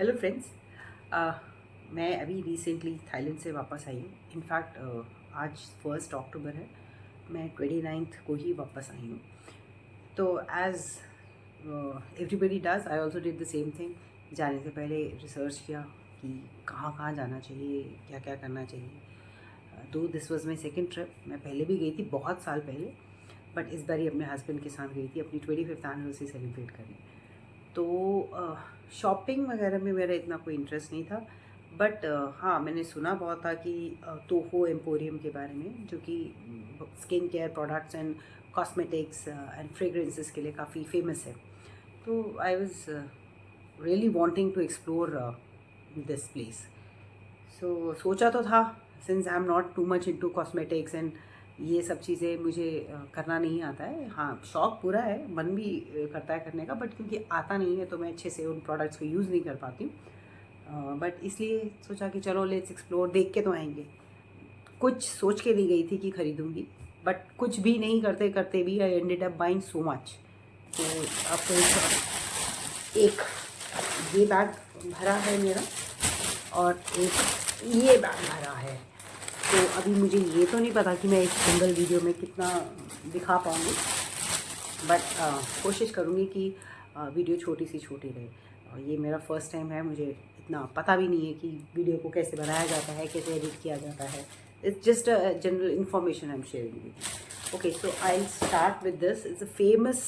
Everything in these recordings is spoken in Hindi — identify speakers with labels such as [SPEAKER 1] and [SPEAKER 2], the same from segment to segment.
[SPEAKER 1] Hello friends. मैं अभी रिसेंटली थाईलैंड से वापस आई हूँ। इनफैक्ट आज 1 अक्टूबर है। मैं 29 को ही वापस आई हूँ। तो as everybody does, I also did the same thing. जाने से पहले रिसर्च किया कि कहाँ कहाँ जाना चाहिए, क्या क्या करना चाहिए। तो this was my second trip. मैं पहले भी गई थी बहुत साल पहले, बट इस बार ही अपने हस्बैंड के साथ गई थी अपनी 25th एनिवर्सरी सेलिब्रेट करने। तो शॉपिंग वगैरह में मेरा इतना कोई इंटरेस्ट नहीं था, बट हाँ, मैंने सुना बहुत था कि तोहो एम्पोरियम के बारे में, जो कि skin care products and cosmetics and fragrances के लिए काफ़ी फेमस है। तो I was really wanting to explore this place. So सोचा तो था, since I am not too much into cosmetics and ये सब चीज़ें मुझे करना नहीं आता है। हाँ, शौक पूरा है, मन भी करता है करने का, बट क्योंकि आता नहीं है तो मैं अच्छे से उन प्रोडक्ट्स को यूज़ नहीं कर पाती हूँ। बट इसलिए सोचा कि चलो लेट्स एक्सप्लोर, देख के तो आएंगे। कुछ सोच के नहीं गई थी कि खरीदूँगी, बट कुछ भी नहीं करते करते भी I ended up buying so much. तो आपको एक ये बैग भरा है मेरा, और एक ये बैग भरा है। तो अभी मुझे ये तो नहीं पता कि मैं इस सिंगल वीडियो में कितना दिखा पाऊँगी, बट कोशिश करूँगी कि वीडियो छोटी सी छोटी रहे। ये मेरा फर्स्ट टाइम है, मुझे इतना पता भी नहीं है कि वीडियो को कैसे बनाया जाता है, कैसे एडिट किया जाता है। It's just a general information I am sharing with you. Okay, so I start with this. It's a famous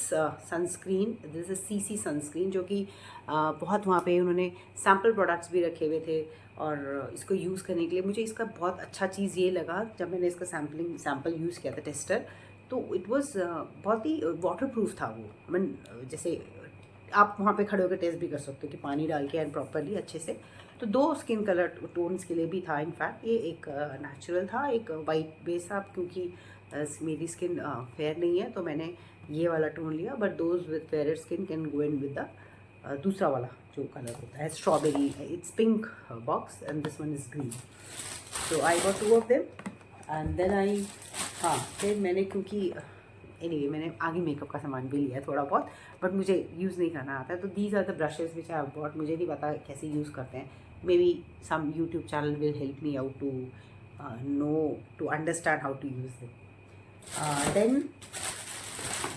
[SPEAKER 1] sunscreen. This is CC sunscreen, जो कि बहुत वहाँ पे उन्होंने सैम्पल प्रोडक्ट्स भी रखे हुए थे। और इसको यूज़ करने के लिए मुझे इसका बहुत अच्छा चीज़ ये लगा, जब मैंने इसका सैम्पल यूज़ किया था, टेस्टर, तो इट वाज बहुत ही वाटर प्रूफ था वो। मीन जैसे आप वहाँ पे खड़े होकर टेस्ट भी कर सकते हो कि पानी डाल के एंड प्रॉपरली अच्छे से। तो 2 स्किन कलर टोन्स के लिए भी था। इनफैक्ट ये एक नेचुरल था, एक वाइट बेस था, क्योंकि मेरी स्किन फेयर नहीं है तो मैंने ये वाला टोन लिया। But those with fair skin can go in with the दूसरा वाला जो कलर होता है, strawberry. It's pink box and this one is green. So I got 2 of them and then I, हाँ, फिर मैंने, क्योंकि एनीवे मैंने आगे मेकअप का सामान भी लिया है थोड़ा बहुत, बट मुझे यूज़ नहीं करना आता है। तो these are the brushes which I bought. मुझे नहीं पता कैसे यूज़ करते हैं। Maybe some YouTube channel will help me out to know, to understand how to use it. Then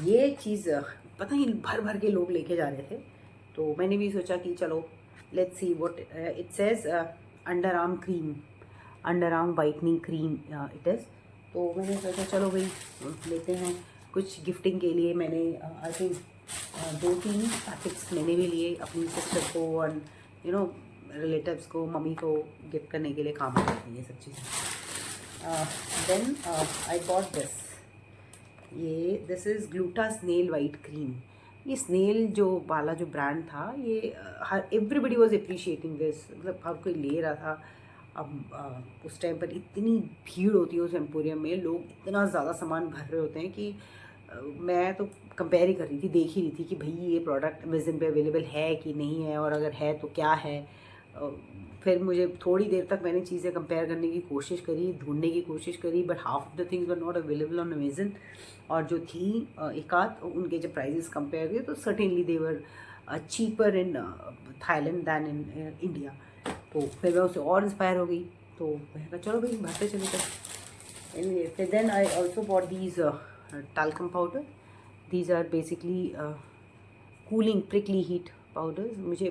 [SPEAKER 1] ये चीज़ पता नहीं भर भर के लोग लेके जा रहे थे, तो मैंने भी सोचा कि चलो let's see what it says. Under arm cream, under arm whitening cream it is. तो मैंने सोचा चलो भाई लेते हैं कुछ गिफ्टिंग के लिए। मैंने आई थिंक 2-3 पैकेट्स मैंने भी लिए अपनी सिस्टर को और रिलेटिव्स को, मम्मी को गिफ्ट करने के लिए काम आ जाती हैं ये सब चीज़ें। Then I got this. ये this is gluta snail white cream. ये स्नेल जो वाला जो ब्रांड था, ये हर एवरीबडी वॉज अप्रिशिएटिंग दिस, मतलब हर कोई ले रहा था। अब उस टाइम पर इतनी भीड़ होती है उस एम्पोरियम में, लोग इतना ज़्यादा सामान भर रहे होते हैं कि मैं तो कंपेयर ही कर रही थी, देख ही रही थी कि भाई ये प्रोडक्ट अमेज़न पे अवेलेबल है कि नहीं है, और अगर है तो क्या है। फिर मुझे थोड़ी देर तक मैंने चीज़ें कंपेयर करने की कोशिश करी, ढूंढने की कोशिश करी, but half of the things were not available on Amazon. और जो थी एक आध, उनके जब प्राइजेस कंपेयर किए तो certainly they were cheaper in Thailand than in India. तो फिर मैं उससे और इंस्पायर हो गई, तो मैंने कहा चलो भाई भरते चले गए। एनीवे, फिर then I also bought these talcum powder. These are basically cooling prickly heat powders. मुझे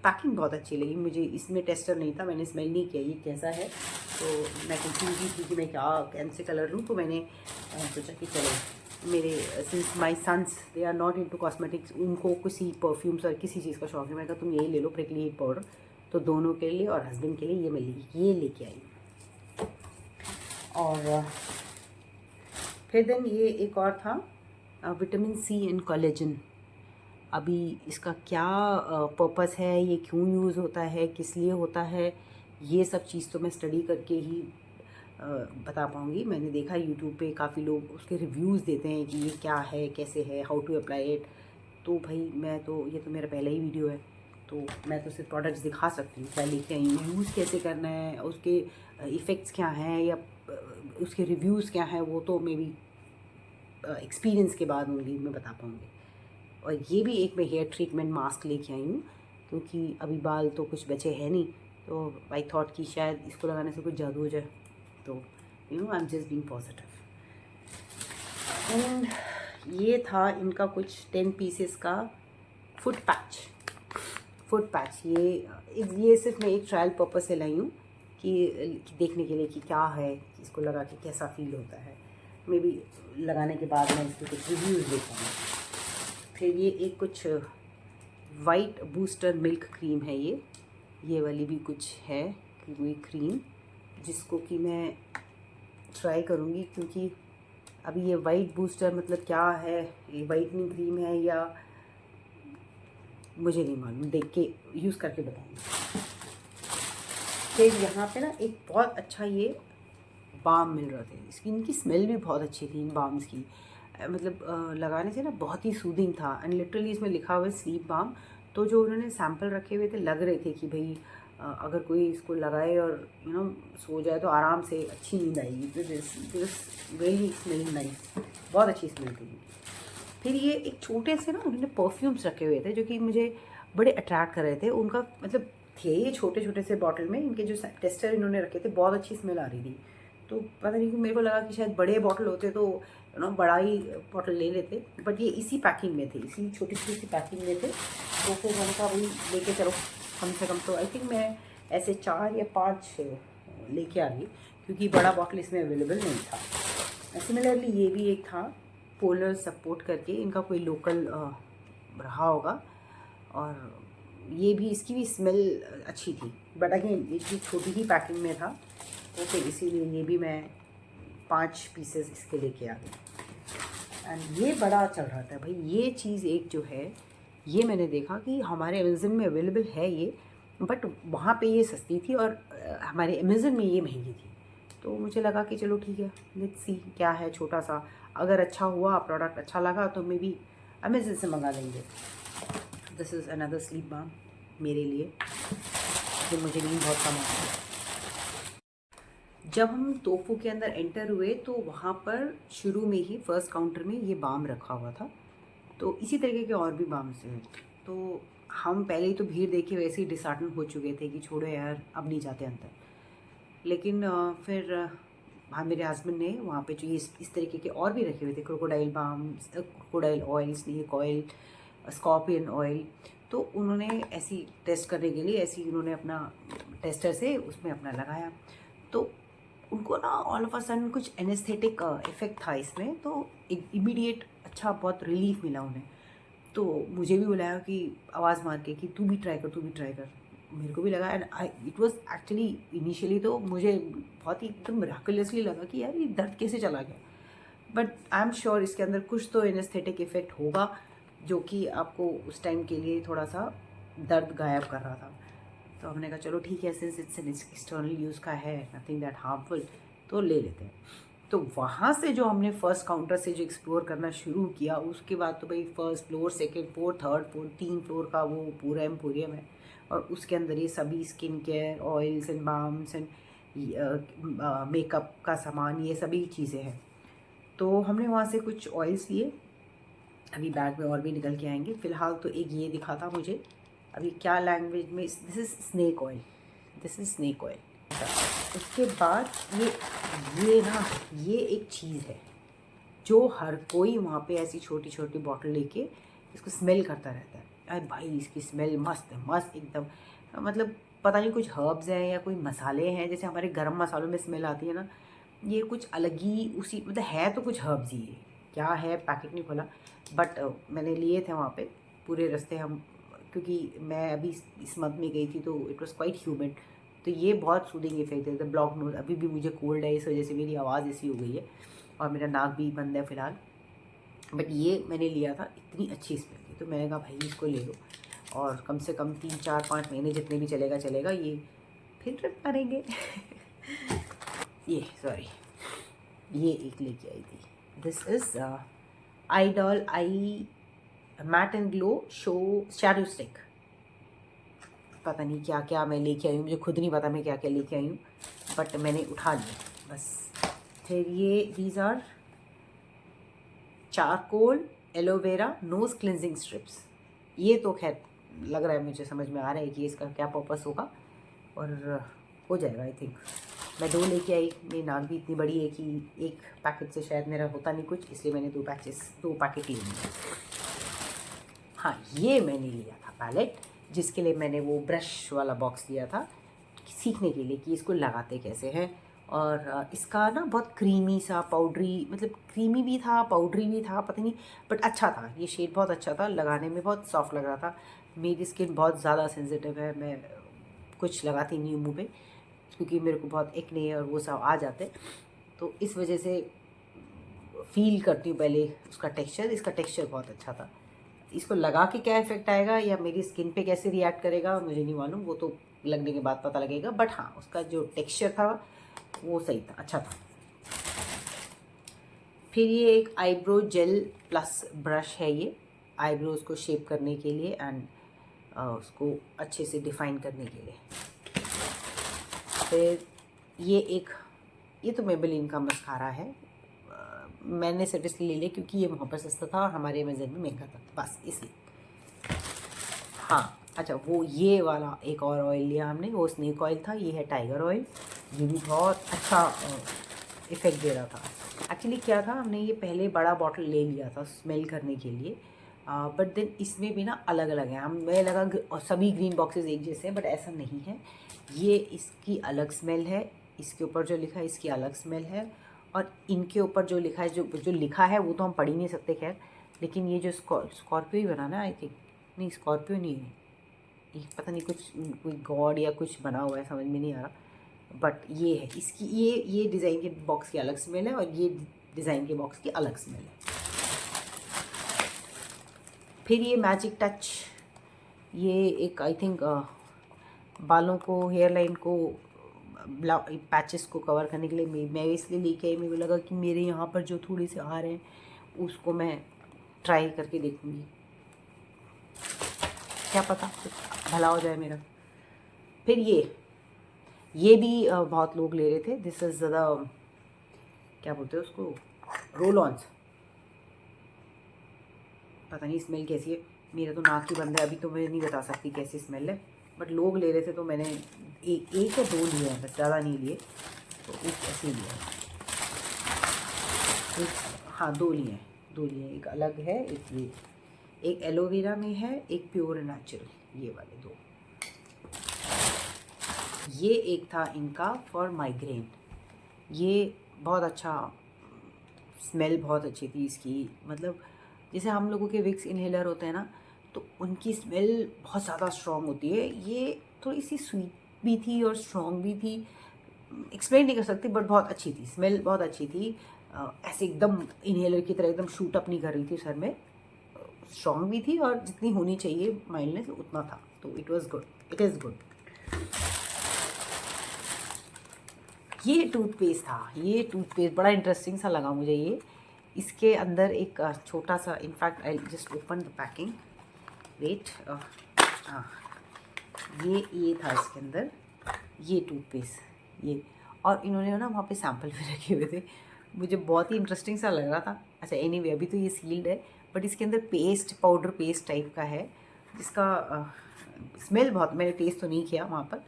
[SPEAKER 1] पैकिंग बहुत अच्छी लगी। मुझे इसमें टेस्टर नहीं था, मैंने स्मेल नहीं किया ये कैसा है, तो मैं कंफ्यूज ही थी कि मैं क्या कैसे कलर लूँ। तो मैंने सोचा कि चलो, मेरे since my sons they are not into cosmetics, उनको किसी परफ्यूम्स और किसी चीज़ का शौक है, मैं कहा तुम यही ले लो प्रिकली हीट पाउडर। तो दोनों के लिए और हस्बैंड के लिए ये लेके आई। और फिर देन ये एक और था, विटामिन सी एंड कोलेजन। अभी इसका क्या पर्पस है, ये क्यों यूज़ होता है, किस लिए होता है, ये सब चीज़ तो मैं स्टडी करके ही बता पाऊँगी। मैंने देखा यूट्यूब पे काफ़ी लोग उसके रिव्यूज़ देते हैं कि ये क्या है, कैसे है, हाउ टू अप्लाई इट। तो भाई मैं तो, ये तो मेरा पहला ही वीडियो है, तो मैं तो सिर्फ प्रोडक्ट्स दिखा सकती हूँ, क्या लेके आई हूँ, यूज़ कैसे करना है, उसके इफ़ेक्ट्स क्या हैं, या उसके रिव्यूज़ क्या हैं, वो तो मे बी एक्सपीरियंस के बाद ओनली मैं बता पाऊँगी। और ये भी एक मैं हेयर ट्रीटमेंट मास्क लेके आई हूँ, क्योंकि अभी बाल तो कुछ बचे हैं नहीं, तो आई थॉट कि शायद इसको लगाने से कुछ जादू हो जाए। तो I am just being positive. And ये था इनका कुछ 10 पीसेस का फुट पैच। ये सिर्फ मैं एक ट्रायल पर्पस से लाई हूँ कि देखने के लिए कि क्या है, इसको लगा के कैसा फील होता है। मे बी लगाने के बाद मैं इसके कुछ रिव्यूज़ देखूँगी। फिर ये एक कुछ वाइट बूस्टर मिल्क क्रीम है, ये वाली भी कुछ है कोई क्रीम, जिसको कि मैं ट्राई करूँगी, क्योंकि अभी ये वाइट बूस्टर मतलब क्या है, ये वाइटनिंग क्रीम है या मुझे नहीं मालूम, देख के यूज़ करके बताऊँगी। फिर यहाँ पे ना एक बहुत अच्छा ये बाम मिल रहा था, इसकी इनकी स्मेल भी बहुत अच्छी थी इन बाम्स की, मतलब लगाने से ना बहुत ही सूदिंग था। एंड लिटरली इसमें लिखा हुआ है स्लीप बाम। तो जो उन्होंने सैम्पल रखे हुए थे लग रहे थे कि भाई अगर कोई इसको लगाए और सो जाए तो आराम से अच्छी नींद आएगी। तो दिस रियली स्मेलिंग नाइस, बहुत अच्छी स्मेल थी। फिर ये एक छोटे से ना उन्होंने परफ्यूम्स रखे हुए थे जो कि मुझे बड़े अट्रैक्ट कर रहे थे। उनका मतलब थे ये छोटे छोटे से बॉटल में, इनके जो टेस्टर इन्होंने रखे थे बहुत अच्छी स्मेल आ रही थी। तो पता नहीं क्यों मेरे को लगा कि शायद बड़े बॉटल होते तो बड़ा ही बॉटल ले लेते, बट ये इसी पैकिंग में थे, इसी छोटी छोटी सी पैकिंग में थे। तो फिर मैंने कहा भाई लेके चलो, कम से कम तो आई थिंक मैं ऐसे 4 या 5 लेके आ गई, क्योंकि बड़ा बॉटल इसमें अवेलेबल नहीं था। सिमिलरली ये भी एक था पोलर सपोर्ट करके, इनका कोई लोकल रहा होगा, और ये भी इसकी भी स्मेल अच्छी थी, बट अगेन इसकी छोटी ही पैकिंग में था, तो फिर इसीलिए ये भी मैं 5 पीसेस इसके लेके आ गई। एंड ये बड़ा चल रहा था भाई, ये चीज़ एक जो है ये मैंने देखा कि हमारे अमेज़न में अवेलेबल है ये, बट वहाँ पे ये सस्ती थी और हमारे अमेज़न में ये महंगी थी। तो मुझे लगा कि चलो ठीक है, लेट्स सी क्या है, छोटा सा अगर अच्छा हुआ, प्रोडक्ट अच्छा लगा तो मे बी अमेज़न से मंगा लेंगे। This is another sleep balm मेरे लिए, जो मुझे नींद बहुत कम आती है। जब हम तोफू के अंदर एंटर हुए तो वहाँ पर शुरू में ही फर्स्ट काउंटर में ये बाम रखा हुआ था, तो इसी तरीके के और भी बाम से। तो हम पहले ही तो भीड़ देखे वैसे ही डिसहार्टन हो चुके थे कि छोड़ो यार अब नहीं जाते अंदर। लेकिन फिर हाँ, मेरे हस्बैंड ने वहाँ पे जो ये इस तरीके के और भी रखे हुए थे, crocodile balm, crocodile oil, snake oil, scorpion oil. तो उन्होंने ऐसी टेस्ट करने के लिए ऐसी उन्होंने अपना टेस्टर से उसमें अपना लगाया, तो उनको ना ऑल ऑफ अ सडन कुछ एनेस्थेटिक इफेक्ट था इसमें, तो एक इमीडिएट अच्छा बहुत रिलीफ मिला उन्हें। तो मुझे भी बुलाया कि आवाज़ मार के कि तू भी ट्राई कर। मेरे को भी लगा, and it was actually initially तो मुझे बहुत ही एकदम मिराकुलसली लगा कि यार ये दर्द कैसे चला गया, बट आई एम श्योर इसके अंदर कुछ तो एनेस्थेटिक इफेक्ट होगा जो कि आपको उस टाइम के लिए थोड़ा सा दर्द गायब कर रहा था। तो हमने कहा चलो ठीक है, since it's an external use का है, नथिंग दैट हार्मफुल, तो ले लेते हैं। तो वहाँ से जो हमने फर्स्ट काउंटर से जो एक्सप्लोर करना शुरू किया, उसके बाद तो भाई first floor, second floor, third floor, 3 floor का वो पूरा एम्पोरियम है, और उसके अंदर ये सभी skin care oils and balms and makeup का सामान, ये सभी चीज़ें हैं। तो हमने वहाँ से कुछ ऑयल्स लिए, अभी बैग में और भी निकल के आएंगे। फ़िलहाल तो एक ये दिखा था मुझे, अभी क्या लैंग्वेज में, this is snake oil, this is snake oil. उसके बाद ये ना ये एक चीज़ है जो हर कोई वहाँ पे ऐसी छोटी छोटी बॉटल लेके इसको स्मेल करता रहता है। अरे भाई इसकी स्मेल मस्त है, मस्त एकदम, मतलब पता नहीं कुछ हर्ब्स हैं या कोई मसाले हैं, जैसे हमारे गरम मसालों में स्मेल आती है ना, ये कुछ अलग ही उसी मतलब है, तो कुछ हर्ब्स ही है, क्या है पैकेट नहीं खोला, बट मैंने लिए थे वहाँ पे पूरे रास्ते हम, क्योंकि मैं अभी इस मंथ में गई थी तो इट वॉज़ क्वाइट ह्यूमिड, तो ये बहुत सूदिंग इफेक्ट है। द ब्लॉक नोज, अभी भी मुझे कोल्ड है, इस वजह से मेरी आवाज़ ऐसी हो गई है और मेरा नाक भी बंद है फ़िलहाल, बट ये मैंने लिया था, इतनी अच्छी स्मेल थी, तो मैंने कहा भाई इसको ले लो, और कम से कम 3 4 5 महीने जितने भी चलेगा ये, फिर ट्रिप करेंगे। ये सॉरी, ये एक लेके आई थी, this is idol eye matte and glow show shadow stick. पता नहीं क्या क्या मैं लेके आई हूँ, मुझे खुद नहीं पता मैं क्या क्या लेके आई हूँ, बट मैंने उठा लिया बस। फिर ये these are charcoal aloe vera nose cleansing strips, ये तो खैर लग रहा है, मुझे समझ में आ रहा है कि इसका क्या पर्पस होगा, और हो जाएगा आई थिंक। मैं 2 लेके आई, मेरी नाक भी इतनी बड़ी है कि एक पैकेट से शायद मेरा होता नहीं कुछ, इसलिए मैंने 2 पैकेट ले लिए। हाँ, ये मैंने लिया था पैलेट, जिसके लिए मैंने वो ब्रश वाला बॉक्स लिया था सीखने के लिए कि इसको लगाते कैसे हैं। और इसका ना बहुत क्रीमी सा पाउडरी, मतलब क्रीमी भी था पाउडरी भी था, पता नहीं, बट अच्छा था, ये शेड बहुत अच्छा था, लगाने में बहुत सॉफ्ट लग रहा था। मेरी स्किन बहुत ज़्यादा सेंसिटिव है, मैं कुछ लगाती नहीं हूँ मुँह पे, क्योंकि मेरे को बहुत एक्ने और वो सब आ जाते हैं, तो इस वजह से फील करती हूँ पहले उसका टेक्सचर। इसका टेक्सचर बहुत अच्छा था। इसको लगा के क्या इफ़ेक्ट आएगा या मेरी स्किन पे कैसे रिएक्ट करेगा मुझे नहीं मालूम, वो तो लगने के बाद पता लगेगा, बट हाँ उसका जो टेक्सचर था वो सही था, अच्छा था। फिर ये एक आईब्रो जेल प्लस ब्रश है, ये आईब्रोज़ को शेप करने के लिए एंड उसको अच्छे से डिफ़ाइन करने के लिए। फिर ये तो मेबेलिन का मस्कारा है, मैंने सिर्फ इसलिए ले लिया क्योंकि ये वहाँ पर सस्ता था और हमारे अमेज़न में महंगा था, बस इसलिए। हाँ अच्छा, वो ये वाला एक और ऑयल लिया हमने, वो स्नेक ऑयल था, ये है टाइगर ऑयल। ये भी बहुत अच्छा इफ़ेक्ट दे रहा था। एक्चुअली क्या था, हमने ये पहले बड़ा बॉटल ले लिया था स्मेल करने के लिए, बट देन इसमें भी ना अलग अलग है। हमें लगा सभी ग्रीन बॉक्सेस एक जैसे हैं, बट ऐसा नहीं है। ये इसकी अलग स्मेल है, इसके ऊपर जो लिखा है इसकी अलग स्मेल है, और इनके ऊपर जो लिखा है, जो लिखा है वो तो हम पढ़ ही नहीं सकते खैर, लेकिन ये जो स्कॉर्पियो ही बना ना, आई थिंक, नहीं स्कॉर्पियो नहीं है ये, पता नहीं कुछ कोई गॉड या कुछ बना हुआ है, समझ में नहीं आ रहा, बट ये है इसकी, ये डिज़ाइन के बॉक्स की अलग स्मेल है और ये डिज़ाइन के बॉक्स की अलग स्मेल है। फिर ये मैजिक टच, ये एक आई थिंक बालों को, हेयर लाइन को, पैचेस को कवर करने के लिए मैं इसलिए लेके आई, मेरे को लगा कि मेरे यहाँ पर जो थोड़े से आ रहे हैं उसको मैं ट्राई करके देखूँगी, क्या पता कुछ भला हो जाए मेरा। फिर ये भी बहुत लोग ले रहे थे, दिस इज़ ज़्यादा क्या बोलते हैं उसको, रोल ऑन्स, पता नहीं स्मेल कैसी है, मेरा तो नाक ही बंद है अभी, तो मैं नहीं बता सकती कैसी स्मेल है, बट लोग ले रहे थे तो मैंने एक या 2 लिए हैं, बस ज़्यादा नहीं लिए, तो एक ऐसे ही लिया, हाँ 2 लिए हैं, 2 लिए हैं, एक अलग है, एक एलोवेरा में है, एक प्योर नेचुरल, ये वाले 2। ये एक था इनका फॉर माइग्रेन, ये बहुत अच्छा, स्मेल बहुत अच्छी थी इसकी, मतलब जैसे हम लोगों के विक्स इन्हेलर होते हैं ना, तो उनकी स्मेल बहुत ज़्यादा स्ट्रॉन्ग होती है, ये थोड़ी सी स्वीट भी थी और स्ट्रॉन्ग भी थी, एक्सप्लेन नहीं कर सकती, बट बहुत अच्छी थी, स्मेल बहुत अच्छी थी, ऐसे एकदम इन्हेलर की तरह एकदम शूट अप नहीं कर रही थी सर में, स्ट्रॉन्ग भी थी और जितनी होनी चाहिए माइल्डनेस उतना था, तो it was good, it is good. ये टूथपेस्ट था, ये टूथपेस्ट बड़ा इंटरेस्टिंग सा लगा मुझे ये, इसके अंदर एक छोटा सा, in fact I just open the packing, wait, ये था इसके अंदर, ये टूथपेस्ट ये, और इन्होंने ना वहाँ पे सैम्पल भी रखे हुए थे, मुझे बहुत ही इंटरेस्टिंग सा लग रहा था। अच्छा एनीवे, अभी तो ये सील्ड है, बट इसके अंदर पेस्ट, पाउडर पेस्ट टाइप का है, जिसका स्मेल बहुत, मैंने टेस्ट तो नहीं किया वहाँ पर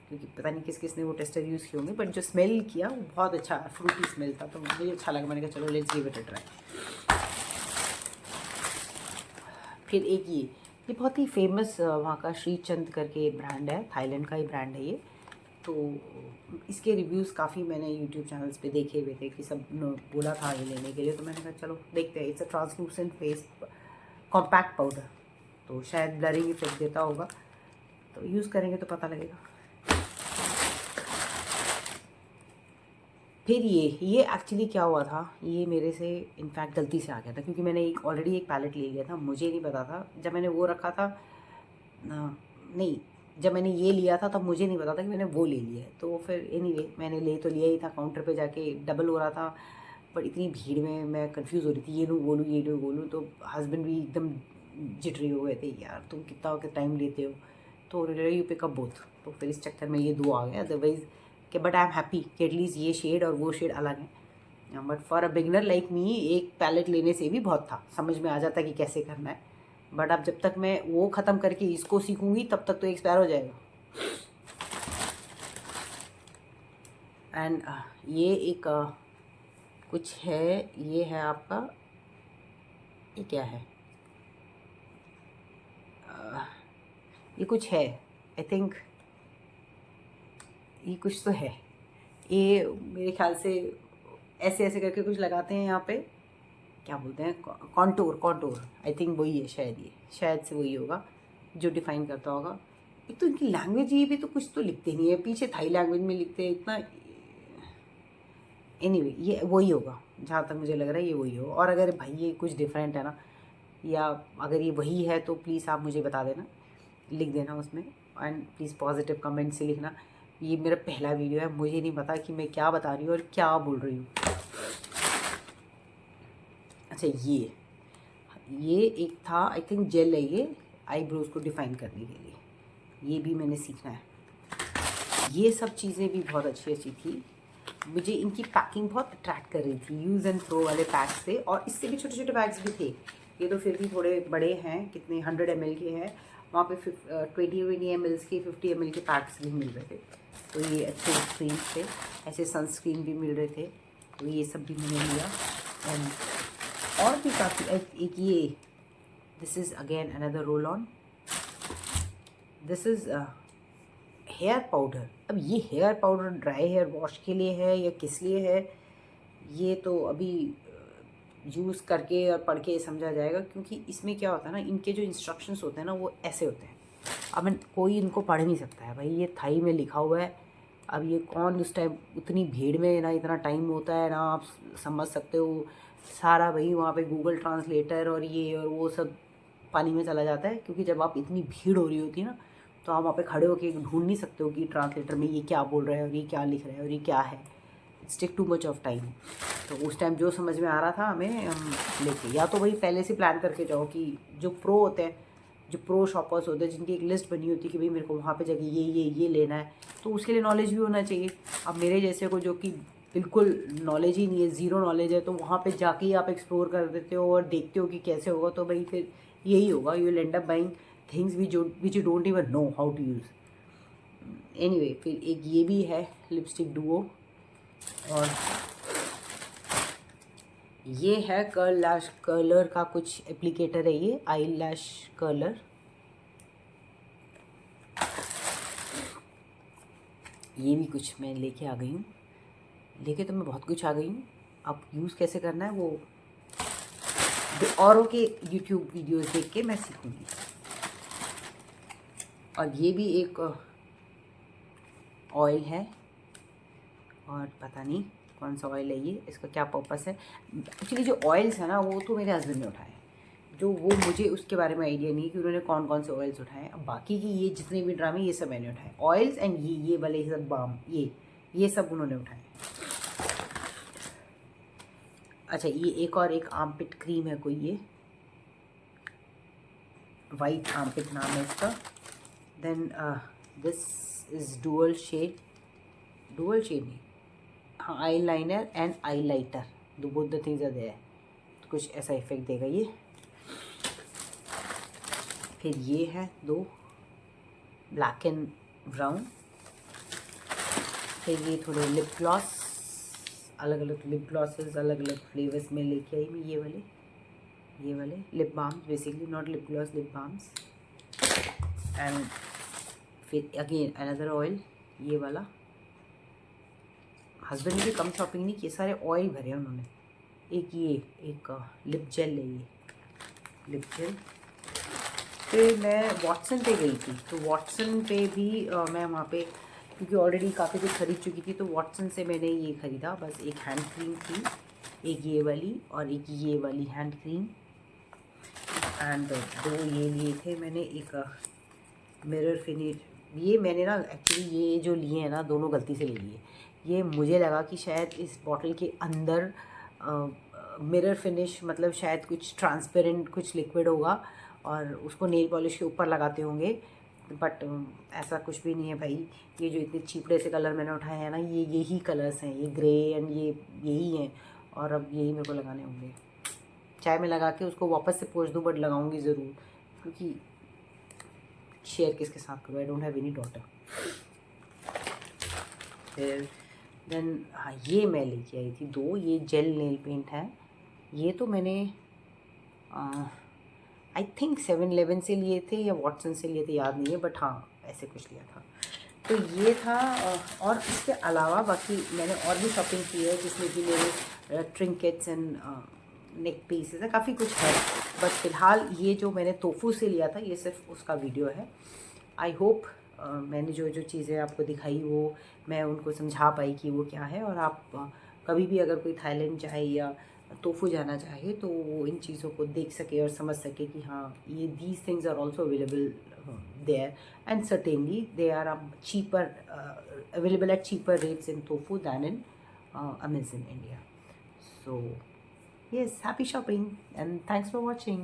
[SPEAKER 1] क्योंकि पता नहीं किसने वो टेस्टर यूज़ किए होंगे, बट जो स्मेल किया वो बहुत अच्छा फ्रूटी स्मेल था, तो मुझे अच्छा लगा, मैंने कहा चलो let's give it a try. फिर एक ये बहुत ही फेमस वहाँ का श्रीचंद करके ब्रांड है, थाईलैंड का ही ब्रांड है ये, तो इसके रिव्यूज़ काफ़ी मैंने यूट्यूब चैनल्स पे देखे हुए थे कि सब बोला था ये लेने के लिए, तो मैंने कहा चलो देखते हैं। It's a translucent face compact powder, तो शायद ब्लरिंग इफेक्ट देता होगा, तो यूज़ करेंगे तो पता लगेगा। फिर ये एक्चुअली क्या हुआ था, ये मेरे से इनफैक्ट गलती से आ गया था, क्योंकि मैंने ऑलरेडी एक पैलेट ले लिया था, मुझे नहीं पता था, जब मैंने वो रखा था नहीं, जब मैंने ये लिया था तब मुझे नहीं पता था कि मैंने वो ले लिया है, तो फिर एनीवे मैंने ले तो लिया ही था, काउंटर पे जाके डबल हो रहा था, पर इतनी भीड़ में मैं कंफ्यूज हो रही थी, ये लूँ वो लूँ ये लूँ वो लूँ, तो हस्बैंड भी एकदम जिटरी हो गए थे, यार तुम कितना टाइम लेते हो, तो यू पिकअप बोथ, तो फिर इस चक्कर में ये 2 आ गए, अदरवाइज़ कि बट आई एम हैप्पी कि एटलीस्ट ये शेड और वो शेड अलग है, but for a beginner like me एक पैलेट लेने से भी बहुत था, समझ में आ जाता कि कैसे करना है, बट अब जब तक मैं वो ख़त्म करके इसको सीखूँगी तब तक तो एक्सपायर हो जाएगा। एंड ये एक कुछ है, ये है आपका, ये क्या है, ये कुछ है, आई थिंक ये कुछ तो है, ये मेरे ख्याल से ऐसे ऐसे करके कुछ लगाते हैं यहाँ पे, क्या बोलते हैं, कॉन्टूर, कॉन्टूर आई थिंक वही है शायद, ये शायद से वही होगा जो डिफाइन करता होगा। एक तो इनकी लैंग्वेज ये भी तो कुछ तो लिखते नहीं है, पीछे थाई लैंग्वेज में लिखते हैं इतना। एनीवे ये वही होगा जहाँ तक मुझे लग रहा है, ये वही होगा। और अगर भाई ये कुछ डिफरेंट है ना, या अगर ये वही है तो प्लीज़ आप मुझे बता देना, लिख देना उसमें। एंड प्लीज़ पॉजिटिव कमेंट से लिखना। ये मेरा पहला वीडियो है, मुझे नहीं पता कि मैं क्या बता रही हूँ और क्या बोल रही हूँ। अच्छा ये एक था, आई थिंक जेल है ये, आईब्रोज़ को डिफ़ाइन करने के लिए, ये भी मैंने सीखना है। ये सब चीज़ें भी बहुत अच्छी अच्छी थी, मुझे इनकी पैकिंग बहुत अट्रैक्ट कर रही थी, यूज़ एंड थ्रो वाले पैक्स थे। और इससे भी छोटे छोटे बैग्स भी थे, ये तो फिर भी थोड़े बड़े हैं, कितने 100 ml के हैं। वहाँ पे 20 ml के 50 ml के पैक्स भी मिल रहे थे, तो ये अच्छे स्क्रीन थे। ऐसे सनस्क्रीन भी मिल रहे थे, तो ये सब भी मैंने लिया। एंड और भी काफ़ी, एक ये, this is again another roll on, this is hair powder. अब ये hair powder dry hair wash के लिए है या किस लिए है, ये तो अभी यूज़ करके और पढ़ के समझा जाएगा। क्योंकि इसमें क्या होता है ना, इनके जो इंस्ट्रक्शंस होते हैं ना वो ऐसे होते हैं, अब कोई इनको पढ़ नहीं सकता है भाई, ये थाई में लिखा हुआ है। अब ये कौन उस टाइम उतनी भीड़ में ना इतना टाइम होता है ना आप समझ सकते हो सारा, भाई वहाँ पे गूगल ट्रांसलेटर और ये और वो सब पानी में चला जाता है। क्योंकि जब आप इतनी भीड़ हो रही होती है ना, तो आप वहाँ पे खड़े होकर ढूंढ नहीं सकते हो कि ट्रांसलेटर में ये क्या बोल रहा है और ये क्या लिख रहा है और ये क्या है। It's take too much of time. तो उस टाइम जो समझ में आ रहा था हमें, हम लेके, या तो वही पहले से प्लान करके जाओ कि जो प्रो होते हैं, जो प्रो शॉपर्स होते हैं, जिनकी एक लिस्ट बनी होती है कि भाई मेरे को वहाँ पे जाके ये लेना है, तो उसके लिए नॉलेज भी होना चाहिए। अब मेरे जैसे को जो कि बिल्कुल नॉलेज ही नहीं है, ज़ीरो नॉलेज है, तो वहाँ पे जाके ही आप एक्सप्लोर कर देते हो और देखते हो कि कैसे होगा, तो भाई फिर यही होगा, you will end up buying things which you don't even know how to use. Anyway, फिर एक ये भी है लिपस्टिक डुओ, और ये है कर्ल लैश कर्लर का कुछ एप्लीकेटर है, ये आई लैश कर्लर। ये भी कुछ मैं लेके आ गई हूँ, लेके तो मैं बहुत कुछ आ गई हूँ। अब यूज़ कैसे करना है वो औरों के यूट्यूब वीडियोस देख के मैं सीखूँगी। और ये भी एक ऑयल है, और पता नहीं कौन सा ऑयल है ये, इसका क्या पर्पस है। एक्चुअली जो ऑयल्स है ना वो तो मेरे हस्बैंड ने उठाए, जो वो मुझे उसके बारे में आइडिया नहीं है कि उन्होंने कौन कौन से ऑयल्स उठाए। अब बाकी की ये जितने भी ड्रामे ये सब मैंने उठाए, ऑयल्स एंड ये वाले सब बाम, ये सब उन्होंने उठाए। अच्छा, ये एक और एक आर्मपिट क्रीम है कोई, ये वाइट आर्मपिट नाम है इसका। Then this is dual shade नहीं, हाँ, eye liner and eye lighter, दो both the things are there, तो कुछ ऐसा इफेक्ट देगा ये। फिर ये है दो ब्लैक एंड ब्राउन। फिर ये थोड़े लिप ग्लॉस, अलग अलग लिप ग्लॉसेस अलग अलग फ्लेवर्स में लेके आई मैं, ये वाले lip balms, basically not lip gloss, lip balms. And फिर अगेन अनदर ऑयल, ये वाला। हस्बैंड ने भी कम शॉपिंग नहीं की, सारे ऑयल भरे हैं उन्होंने। एक लिप जेल है, ये लिप जेल। फिर मैं वॉटसन पे गई थी, तो वॉटसन पे भी मैं वहाँ पे, क्योंकि ऑलरेडी काफ़ी कुछ खरीद चुकी थी, तो वॉटसन से मैंने ये ख़रीदा, बस एक हैंड क्रीम थी, एक ये वाली और एक ये वाली हैंड क्रीम। एंड दो ये लिए थे मैंने, एक मिरर फिनिश। ये मैंने ना एक्चुअली ये जो लिए हैं ना दोनों गलती से ले लिए। ये मुझे लगा कि शायद इस बॉटल के अंदर मिरर फिनिश, मतलब शायद कुछ ट्रांसपेरेंट कुछ लिक्विड होगा और उसको नेल पॉलिश के ऊपर लगाते होंगे, बट ऐसा कुछ भी नहीं है भाई। ये जो इतने चीपड़े से कलर मैंने उठाए हैं ना, ये यही कलर्स हैं, ये ग्रे एंड ये यही हैं, और अब यही मेरे को लगाने होंगे। चाहे मैं लगा के उसको वापस से पोंछ दूँ, बट लगाऊंगी ज़रूर, क्योंकि शेयर किसके साथ करूँ, I don't have any daughter. फिर देन हाँ, ये मैं लेके आई थी 2, ये जेल नेल पेंट है। ये तो मैंने आई थिंक 7-Eleven से लिए थे या वॉटसन से लिए थे, याद नहीं है, बट हाँ ऐसे कुछ लिया था। तो ये था। और इसके अलावा बाकी मैंने और भी शॉपिंग की है, जिसमें कि मेरे ट्रिंकेट्स एंड नेक पीसेस है, काफ़ी कुछ है। बट फ़िलहाल ये जो मैंने तोफू से लिया था, ये सिर्फ उसका वीडियो है। आई होप मैंने जो जो चीज़ें आपको दिखाई वो मैं उनको समझा पाई कि वो क्या है, और आप कभी भी अगर कोई थाईलैंड जाए या तोफू जाना चाहे तो वो इन चीज़ों को देख सके और समझ सके कि हाँ, ये these things are also available there, and certainly they are cheaper, available at cheaper rates in Tofu than in Amazon India. So yes, happy shopping and thanks for watching.